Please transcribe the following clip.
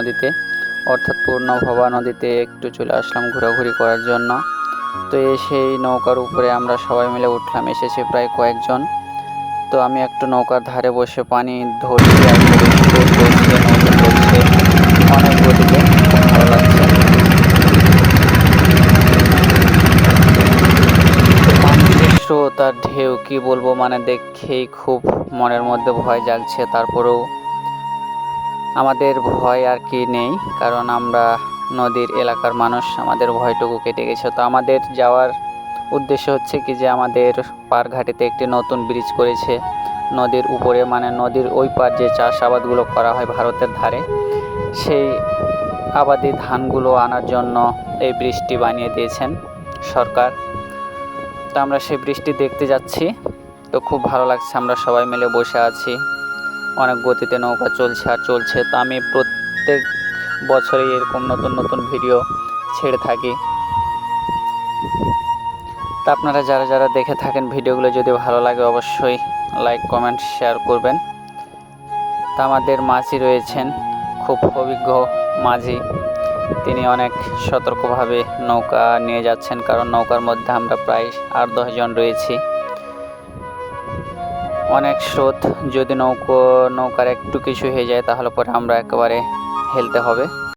নদীতে, অর্থাৎ পূর্ণভবা নদীতে একটু চলে আসলাম ঘোরাঘুরি করার জন্য। তো সেই নৌকার উপরে আমরা সবাই মিলে উঠলাম, এসেছে প্রায় কয়েকজন। তো আমি একটু নৌকার ধারে বসে পানি ধরছি, আসলে স্রোত বইছে, নৌকা চলছে অনেক গতিতে, খুব ভালো লাগছে। পানির যে স্রোত আর ঢেউ কি বলবো, মানে দেখেই খুব মনের মধ্যে ভয় জাগছে। তারপরেও আমাদের ভয় আর কি নেই, কারণ আমরা নদীর এলাকার মানুষ, আমাদের ভয়টুকু কেটে গেছে। তো আমাদের যাওয়ার উদ্দেশ্য হচ্ছে কি যে আমাদের পারঘাটিতে একটি নতুন ব্রিজ করেছে নদীর উপরে, মানে নদীর ওই পার যে চাষাবাদগুলো করা হয় ভারতের ধারে, সেই আবাদি ধানগুলো আনার জন্য এই ব্রিজটি বানিয়ে দিয়েছেন সরকার। তো আমরা সেই ব্রিজটি দেখতে যাচ্ছি। তো খুব ভালো লাগছে, আমরা সবাই মিলে বসে আছি, অনেক গতিতে নৌকা চলছে আর চলছে। তো আমি প্রত্যেক বছরই এরকম নতুন নতুন ভিডিও ছেড়ে থাকি। তা আপনারা যারা যারা দেখে থাকেন ভিডিওগুলো, যদি ভালো লাগে অবশ্যই লাইক কমেন্ট শেয়ার করবেন। তা আমাদের মাঝি রয়েছেন খুব অভিজ্ঞ মাঝি, তিনি অনেক সতর্কভাবে নৌকা নিয়ে যাচ্ছেন, কারণ নৌকার মধ্যে আমরা প্রায় 8-10 জন রয়েছি। অনেক স্রোত, যদি নৌকার একটু কিছু হয়ে যায় তাহলে পরে আমরা একেবারে হেলতে হবে।